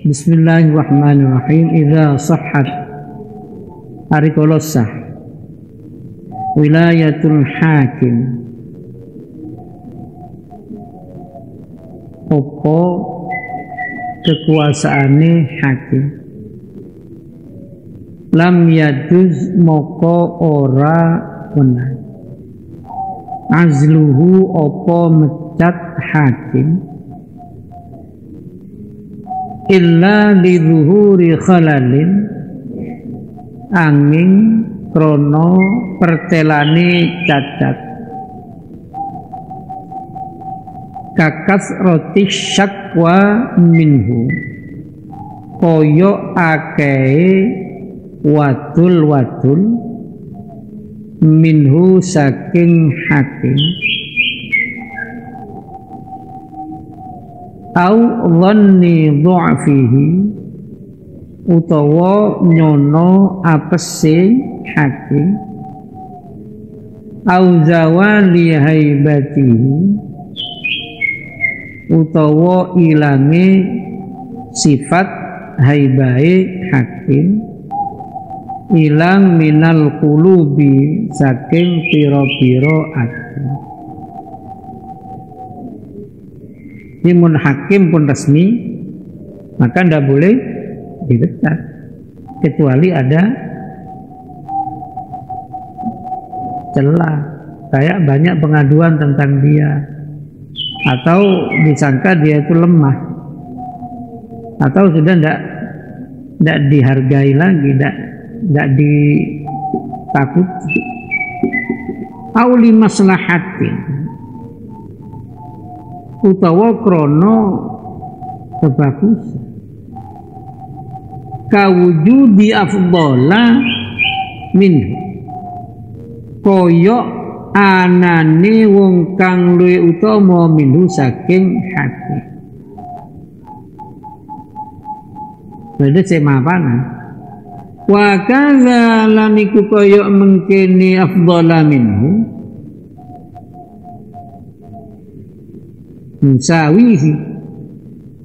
Bismillahirrahmanirrahim. Idza sahhat ari kala sah wilayatul hakim apa kekuasaane hakim, lam yajuz moko ora wenang azluhu apa mecat hakim illa li zuhuri khalalin angin krono pertelane cacat kakas roti syakwa minhu koyo akei wadul minhu saking hakim au dhanni dhu'fihi utawa nyono apese hakim au zawali haibatihi utawa ilange sifat haibahe hakim, ilang minal qulubi saking pira-pira ati. Mun hakim pun resmi maka ndak boleh dipecat kecuali ada celah, kayak banyak pengaduan tentang dia atau disangka dia itu lemah atau sudah ndak dihargai lagi, ndak ditakuti. Auli maslahatin utawa krono kebagusan kawujudi afdhala minhu koyok anane wong kang luwih utama minhu saking hakim. Berarti semapana wa kadza lan iku koyok mengkene afdhala minhu musawihi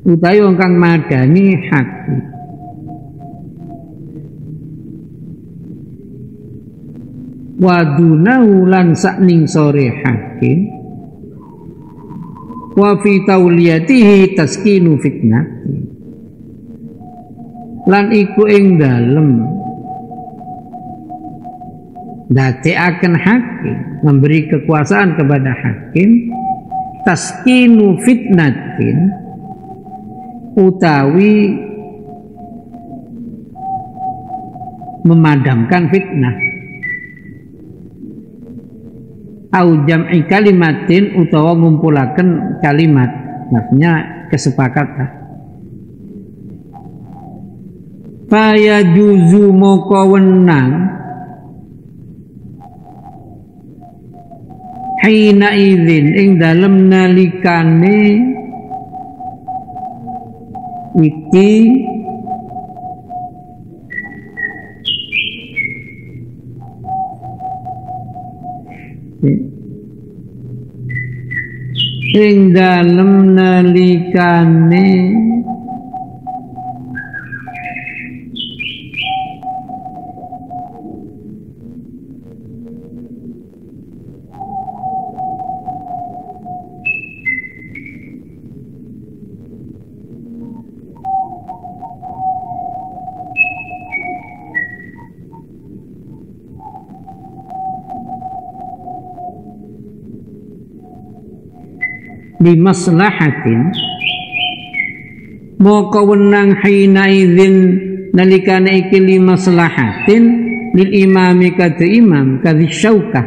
utawi wong kang madani hakim wadunahu lan sakning sore hakim wa fi tauliyatihi taskinu fitnati lan iku ing dalem dadekaken hakim, memberi kekuasaan kepada hakim taskinu fitnatin utawi memadamkan fitnah au jam'i kalimatin utawa ngumpulaken kalimat, maksudnya kesepakatan. Faya juzu moko wenang hina idzin ing dalem nalikane iki ing dalem nalikane bimaslahatin moko wenang hina idzin nalikane iki limaslahatin lil imami kadhe imam kadhe syaukah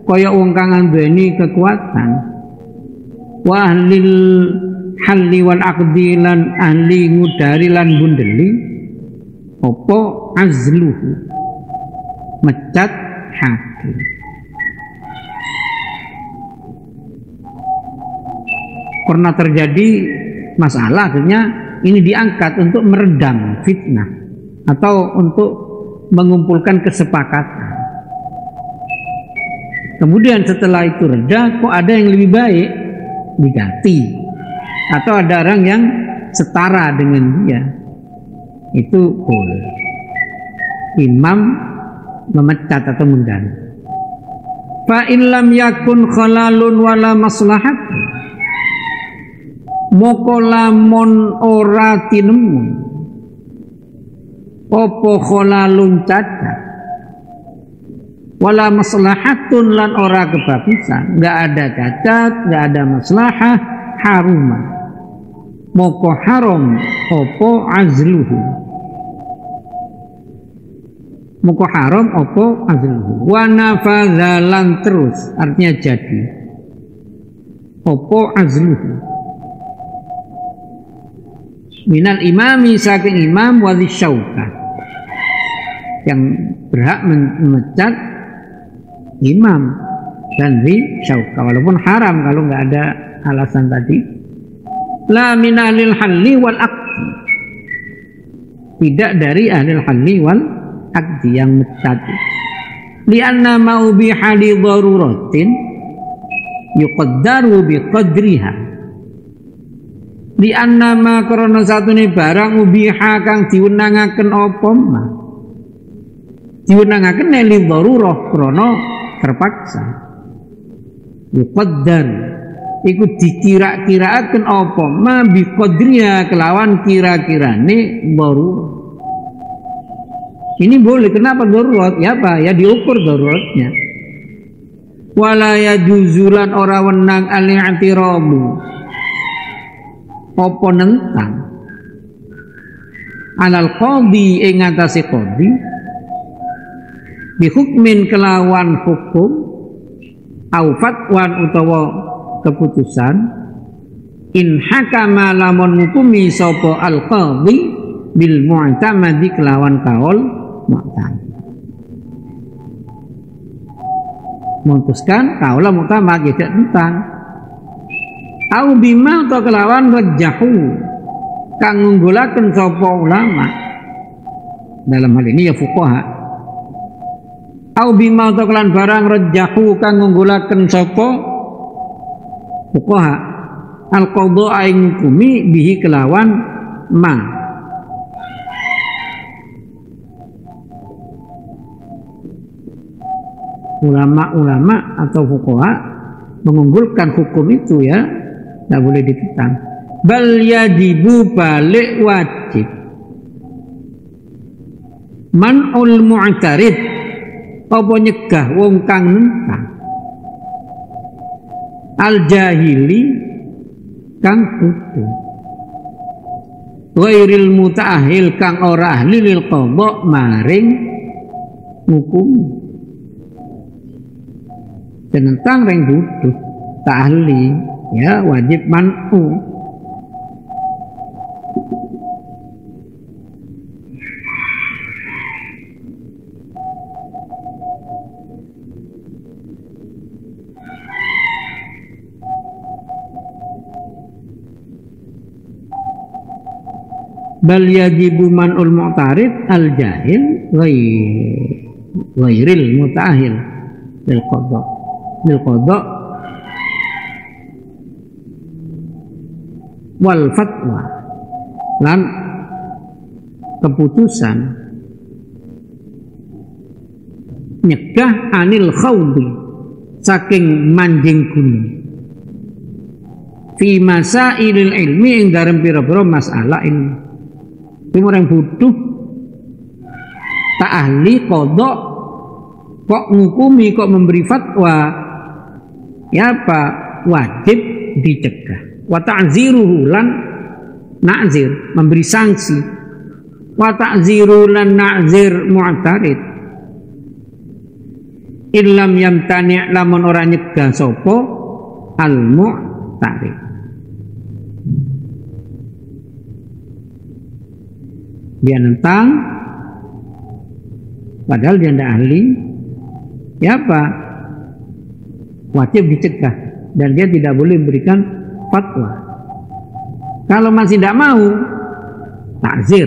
kaya wong kang nduweni kekuatan wa ahlil halli wal aqdi lan ahli ngudari lan bundeli apa azluhu mecat hakim. Pernah terjadi masalah, akhirnya ini diangkat untuk meredam fitnah atau untuk mengumpulkan kesepakatan. Kemudian setelah itu reda, kok ada yang lebih baik, diganti. Atau ada orang yang setara dengan dia, itu boleh. Imam memecat atau mengganti. Fa in lam yakun khalalun wala maslahat, moko lamun ora tinemu apa khalalun cacat wala maslahatun lan ora kebagusan, enggak ada cacat, enggak ada maslahah, haruma moko haram apa azluhu, moko haram apa azluhu, wa nafadzalan terus artinya jadi apa azluhu minal imami saking imam wadhi syaukah, yang berhak memecat imam dan di syaukah, walaupun haram kalau nggak ada alasan tadi. La min ahlil halli wal aqdi, tidak dari ahlil halli wal aqdi yang mecat. Lianna ma ubiha li daruratin yuqaddaru bi qadriha, lianna ma krana satune barang ubiha kang diwenangaken apa ma, diwenangaken li darurah krana terpaksa. Yuqaddar iku dikira-kiraaken apa ma bi qadriha kelawan kira-kirane darurah. Ini boleh. Kenapa darurat? Ya apa? Ya diukur daruratnya. Wala yajuzulan ora wenang al-i'tirabu apa nentang alal qadhi ing atase qadhi bi hukmin kelawan hukum au fatwan utawa keputusan in hakama lamun hukumi sapa al qadhi bil mu'tamadi kelawan kaul mu'tamad, memutuskan kaulah mu'tamad tidak tentang au bima atau kelawan rajahu kang ngunggulaken sapa ulama, dalam hal ini ya fuqaha, au bima atau kelawan barang rajahu kang ngunggulaken sapa fuqaha al qadha ing hukumi bihi kelawan ma. Ulama-ulama atau fuqaha mengunggulkan hukum itu ya, tidak boleh ditentang. Bal yajibu balik wajib man'ul mu'tarid apa nyegah wong kang nentang al jahili kang kudu ghairil muta'ahil kang ora ahli lil qadha maring hukum. Tentang reng butuh tak ahli ya wajib man'u. Bal yajibu man'ul mu'tarid al jahil ghairil muta'ahil lil qadha bil qadha wal fatwa lan keputusan nyegah anil khawdi saking manjing gunung fi masailil ilmi ing dalem pira-pira masalah ilmu. Kuwi orang butuh tak ahli qadha kok ngukumi, kok memberi fatwa, ya apa? Wajib dicegah. Wa ta'ziruhu lan na'zir, memberi sanksi. Wa ta'ziru lan na'zir mu'tarid. Illam yamtani' lamun ora nyegah sapa al mu'tarid. Dia nentang padahal dia tidak ahli. Ya apa? Wajib dicegah dan dia tidak boleh memberikan fatwa. Kalau masih tidak mau, takzir.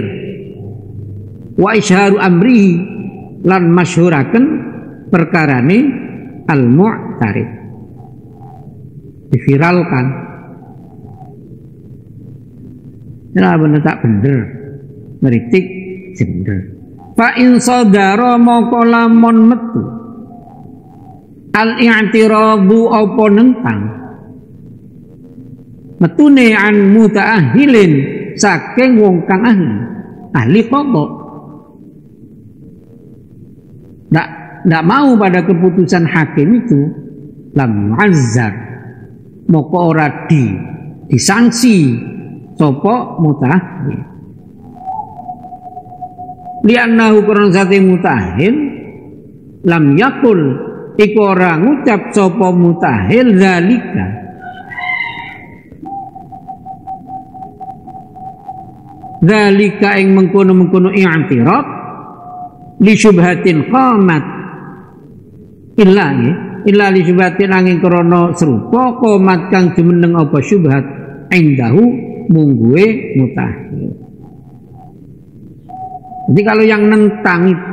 Wa isharu amrihi lan masyhuraken perkarane al mu'tarid, diviralkan. Nah, benar tak bener. ngeritik jender. Fa in sadara moko lamun metu al-i'tirabu apa nentang metune an mutaahilin saking wong kang ahli qadha ndak mau pada keputusan hakim itu lam mu'azzar moko ora disanksi sapa mutaahil li'annahu kurang sate mutahil lam yakul iku ora ngucap sapa mutahil zalika ing mengkono-mengkono i'tirad li syubhatin qamat illa li syubhatin angin krana serupa qamat kang jumeneng apa syubhat indahu mungguwe mutahil. Jadi kalau yang nentang itu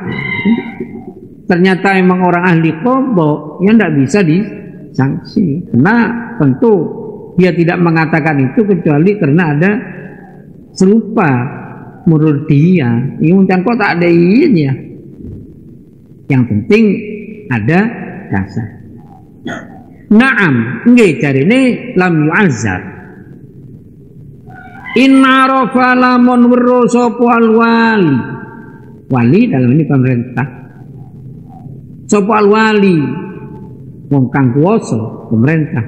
ternyata emang orang ahli qadha, ya tidak bisa disanksi. Karena tentu dia tidak mengatakan itu kecuali karena ada serupa menurut dia. Ini mungkin kok tak ada izinnya. Yang penting ada dasar. Naam, nggih jarine lam yu'azzar. Inna rafa lamun weruh sapa al-wali. Wali dalam ini pemerintah. Sapa al-wali wong kang kuwasa pemerintah.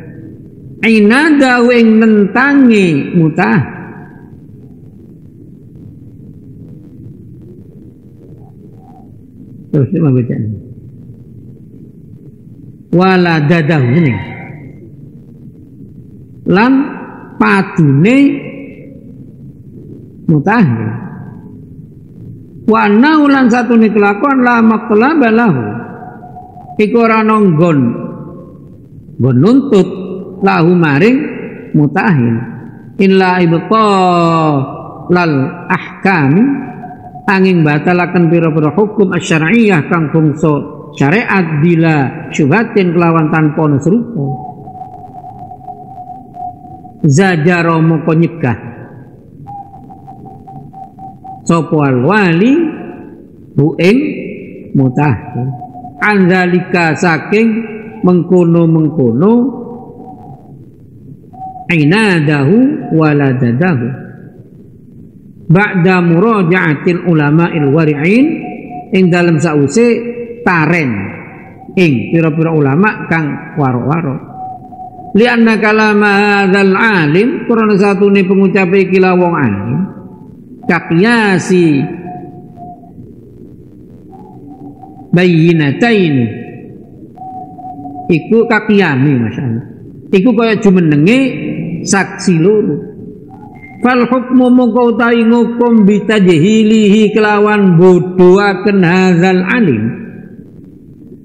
Aina dawe nentangi mutah. Terus membaca. Wala dadah ini. Lan padune mutahil. Wa naulan satu ni kelakuan la maqlaba lahu iku ora nonggon nuntut lahu maring mutahil illa ibqa lal ahkam angin batalaken pira-pira hukum asy-syar'iyyah kang bangsa syariat bila syubhatin kelawan tanpa ana serupa zajara moko nyegah sapa al-wali hu ing mutahil anzalika saking mengkono-mengkono ainadahu waladadahu ba'da muraja'atil ulama'il wari'in ing dalem sause taren ing pira-pira ulama kang waro-waro lianna kalama hadzal alim karena satune pengucap iki la wong alim kaqiasi bayyinatain iku kaqiyami masyaallah iku kaya jumenenge saksi loro fal hukmu mongko utawi ngukum bitajhilihi kelawan bodohaken hadzal alim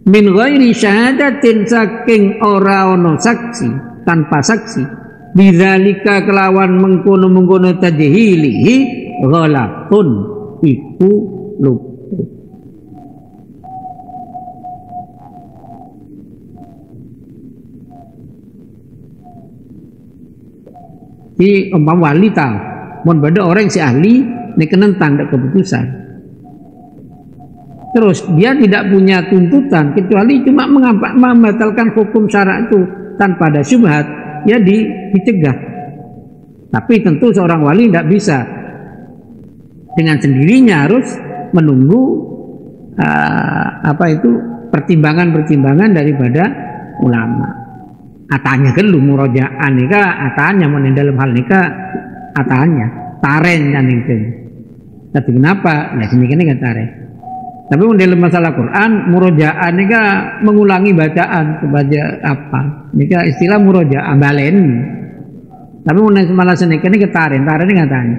min ghairi syahadatin saking ora ana saksi tanpa saksi bidzalika kelawan mengkono-mengkono tajhilihi ghalatun iku luput. Di umpam wali tahu, mon beda orang si ahli nek nentang keputusan. Terus dia tidak punya tuntutan kecuali cuma membatalkan hukum syara itu tanpa ada syubhat, ya dicegah. Tapi tentu seorang wali tidak bisa dengan sendirinya harus menunggu pertimbangan-pertimbangan daripada ulama. Atanya kan lu murojaan nika atanya mau dalam hal nika atanya taren kan itu. Tapi kenapa? Nah sini kan taren. Tapi dalam masalah Quran murojaan nika mengulangi bacaan kepada apa? Nika istilah murojaan balen. Tapi mulai semalas sini kan taren ini katanya.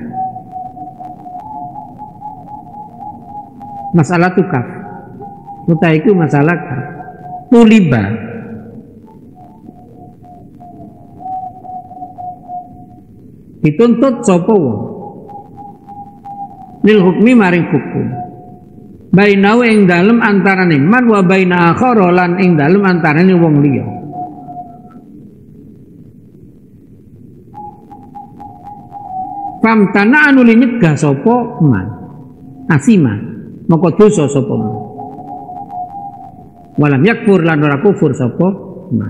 Masalah tukaf itu masalah tuliba dituntut sapa wong lil hukmi maring hukum bainahu ing dalem antarane man wa baina akhara lan ing dalem antarane wong liya famtana anu nyegah sapa man asima moko dosa sapa ma. Walam yakfur lan ora kufur sapa ma.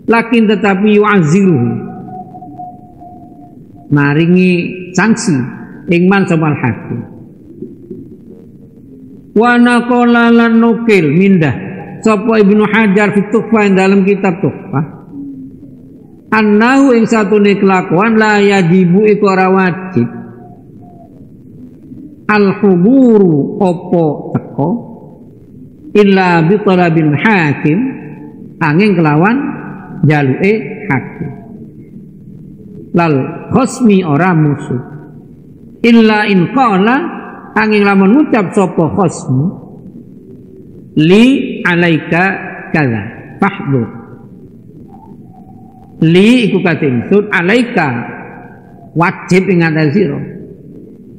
Lakin tetapi yu'aziruhu maringi sanksi ingman sapa hakim. Wa naqala lan nukil mindah sapa Ibnu Hajar fi Tuhfah dalam kitab Tuhfah annahu ing satune kelakuan la yajibu iku ora wajib al huburu opo teko illa bi talabil hakim angin kelawan jaluke hakim lal khosmi ora musuh illa in qala angin lamun ngucap sapa khosmu li alaika kaza fahdur li iku kate ingsun alaika wajib ing atas sira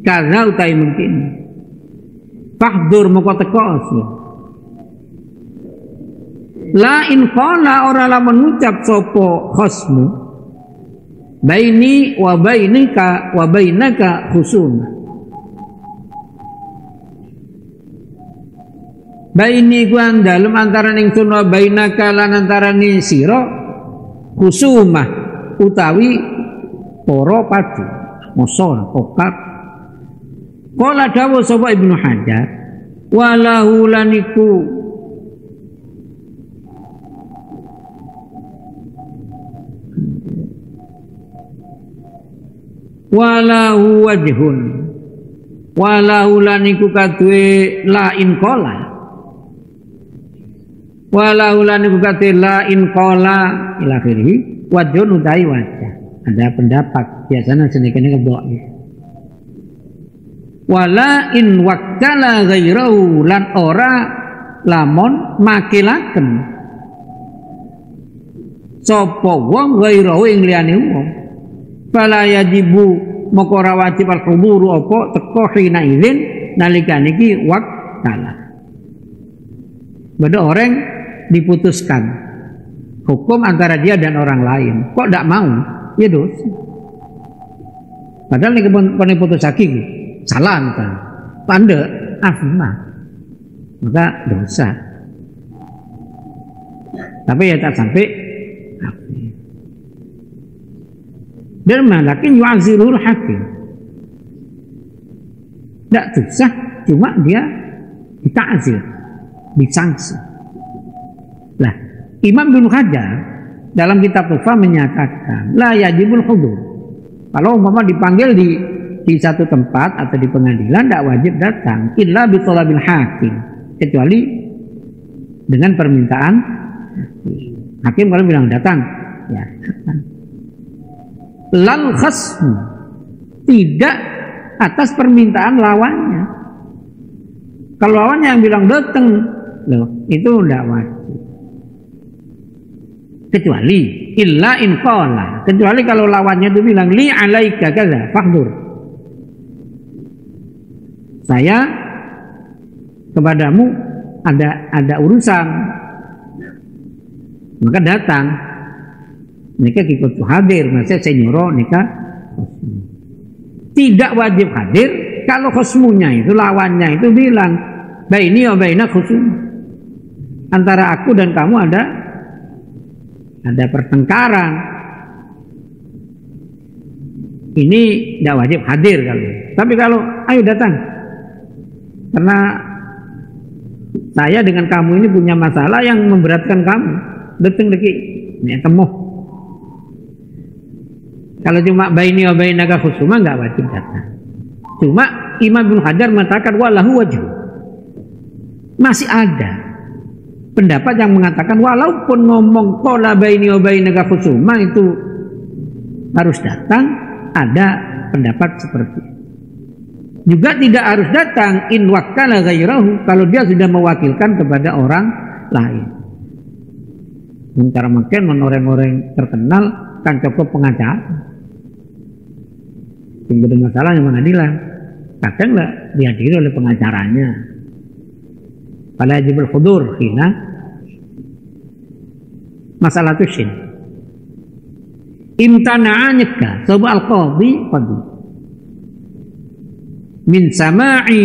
kaza utai mungkin fahdur moko teko sira la in qala ora lamun ngucap sapa khosmu baini wa bainika wa bainaka khusum baini ku dalem antarané ingsun wa bainaka lan antarané sira khusumah utawi poro padu mosor kokak kala dawuh sapa Ibnu Hajar walahu laniku walahu wajhun walahu laniku kadue la in qala walau lan iku kate la in qala ila akhirih wajhun utai wajah. Ada pendapat biasanya senekene kebok. Wala in wakkala ghairahu lan ora lamun makilaken sapa wong ghairahu ing liyane wong. Fala yajibu moko ora wajib al huduru apa teko hina izin nalikane iki wakkala. Beda orang diputuskan hukum antara dia dan orang lain, kok tidak mau, ya dosa. Padahal ini kepon putus lagi, salah kan, pande, afna, maka dosa. Tapi ya tak sampai. Dan malakin yu'azirul hakim, tidak dosa, cuma dia dita'zir, disanksi. Lah, Imam Ibnu Hajar dalam kitab Tuhfah menyatakan la yajibul hudur. Kalau umpama dipanggil di satu tempat atau di pengadilan tidak wajib datang illa bi talabil hakim, kecuali dengan permintaan hakim. Kalau bilang datang, ya datang. Lal khasmu, tidak atas permintaan lawannya. Kalau lawannya yang bilang datang, loh, itu tidak wajib. Kecuali illa in qala, kecuali kalau lawannya itu bilang li alaika kaza fahdur, saya kepadamu ada urusan, maka datang. Mereka ikut hadir, maksudnya saya nyuruh nikah. Tidak wajib hadir kalau khusmunya itu lawannya itu bilang baini wa baina khusum, antara aku dan kamu ada pertengkaran, ini tidak wajib hadir kalau. Tapi kalau ayo datang, karena saya dengan kamu ini punya masalah yang memberatkan kamu, datang lagi, ini temuh. Kalau cuma baini wa bainaka khusuma nggak wajib datang. Cuma Imam Ibnu Hajar mengatakan walahu wajhu, masih ada pendapat yang mengatakan walaupun ngomong qala baini wa bainaka khusuma itu harus datang, ada pendapat seperti itu. Juga tidak harus datang in wakkala ghairahu, kalau dia sudah mewakilkan kepada orang lain. Sementara makin orang-orang terkenal kan cukup pengacara. Yang ada masalah yang pengadilan, kadang nggak dihadiri oleh pengacaranya. Pada wajibul hudur hina masalah tusin imtana'anyaka sabal qadhi qadhi min sama'i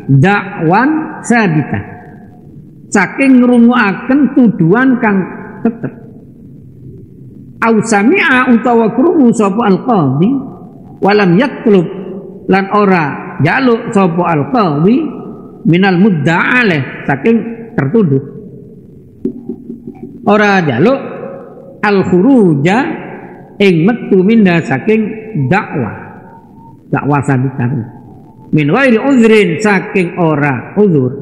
dakwan sabitah saking ngrungokaken tuduhan kang tetep au sami'a utawa krungu sapa al-qadhi walam yatlub lan ora jaluk sapa al-qadhi minal mudda'aleh saking tertuduh ora jaluk al-khuruja ing metu minda saking dakwah sabitah min ghairi uzrin saking ora uzur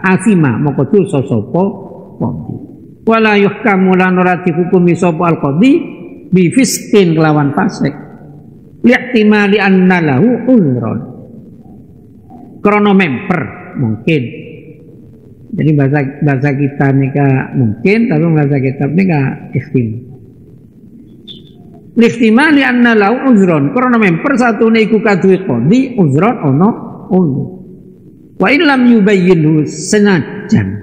asima moko dosa sapa qadhi wala yuhkamu lan ora dihukumi sapa al-qadhi bi fiskin kelawan fasik li'timali anna lahu uzron krana memper mungkin. Jadi bahasa kita nika mungkin tapi bahasa kitab nika ihtimal li'timali anna lahu uzron krana memper satune iku kaduwe qadhi uzron ana uzur wa illam yubayyinu senajan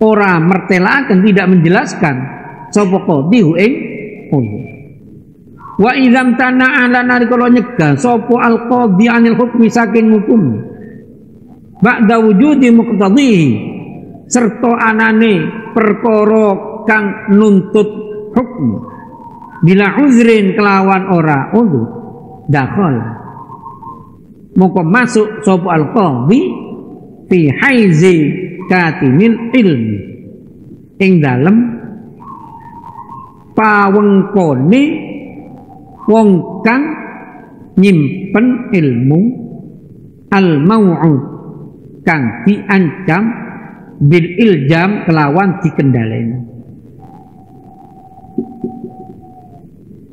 ora mertelaken tidak menjelaskan sapa qadhi ing uzur wa idzam tana'ala narikala nyegah sapa al-qadhi anil hukmi saking hukum ba'da wujudi muqtadhihi serta anane perkara kang nuntut hukum bila uzrin kelawan ora uzur dakhal moko masuk sapa al-qadhi fi haizi katimil ilmi ing dalem pawengkone wong kang nyimpen ilmu al-mau'ud kang diancam bil iljam kelawan dikendhaleni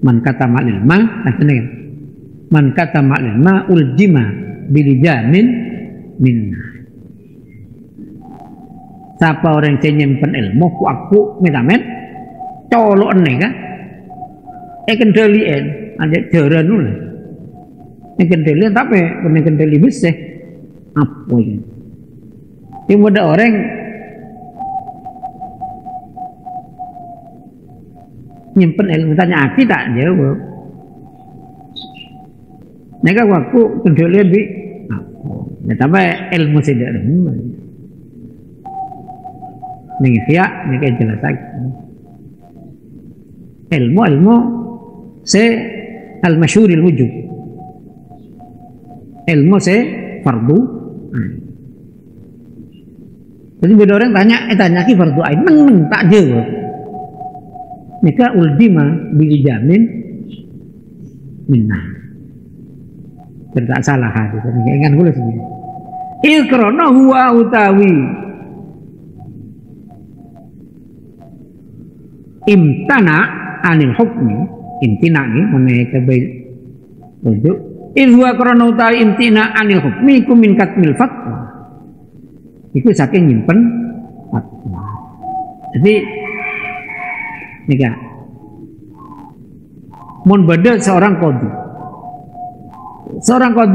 man kata ilma asline man kata ilma uljima bil jamin minna siapa orang yang nyimpen ilmu ku aku metamen colok ene kan kendalian ada jaran dulu kendalian tapi punya kendali besar apa ini yang ada orang nyimpen ilmu tanya aki tak jawab mereka waktu kendalian bi apa tapi ilmu tidak ada ning ihya nek jelas lagi ilmu se al-masyhur al-wujub ilmu se fardu jadi beda orang tanya ki fardu ain neng tak jawab nika uldima bil jamin minna tidak salah hadis ini ingat kula sini ilkrona huwa utawi imtana anil hukmi imtina ni menaik kebaik rujuk ilhuwa karena utawi imtina anil hukmi iku min katmil fatwa itu saking nyimpen fatwa jadi nika mun beda seorang qadhi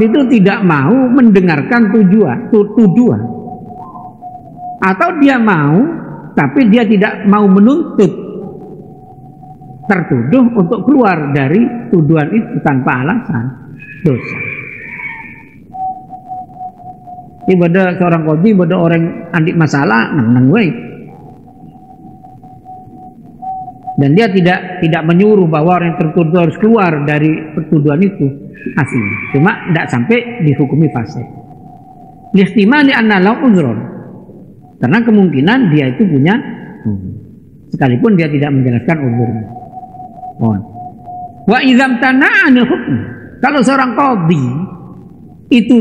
itu tidak mau mendengarkan tuduhan atau dia mau tapi dia tidak mau menuntut tertuduh untuk keluar dari tuduhan itu tanpa alasan dosa. Ibadah seorang qadhi, ibadah orang andik masalah nang wae. Dan dia tidak menyuruh bahwa orang yang tertuduh harus keluar dari tuduhan itu asli. Cuma tidak sampai dihukumi fasik. Lihtimali anna lahu uzron. Karena kemungkinan dia itu punya sekalipun dia tidak menjelaskan uzurnya. Wa idzam tana'anil hukm kalau seorang qadhi itu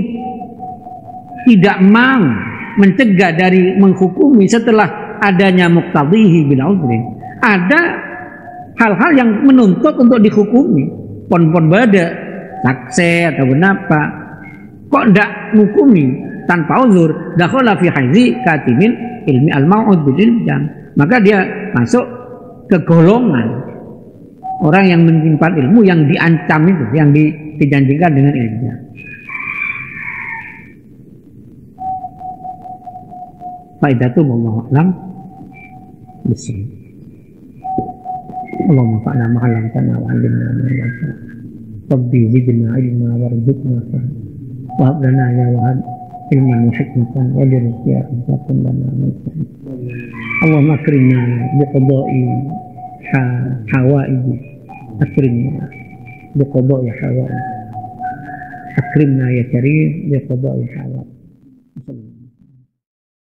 tidak mau mencegah dari menghukumi setelah adanya muqtadhihi bil udhrin ada hal-hal yang menuntut untuk dihukumi pon bada saksi atau kenapa kok ndak menghukumi tanpa uzur dakhala fi haizi katimin ilmi al-mau'ud bil iljam maka dia masuk ke golongan orang yang menyimpan ilmu yang diancam itu, yang dijanjikan dengan ilmu. Faidatu wallahu a'lam bishawab. Allahumma fa'na ma 'allamtana wa 'allimna ma yanfa'una. Rabbi zidna ilma warzuqna fahma. Wa hab lana ya wahhab ilman wa hikmatan wa rizqan hasan lana Allahumma akrimna biqada'i hawaij akrimna biqada'i hawaij akrimna ya karim biqada'i hawaij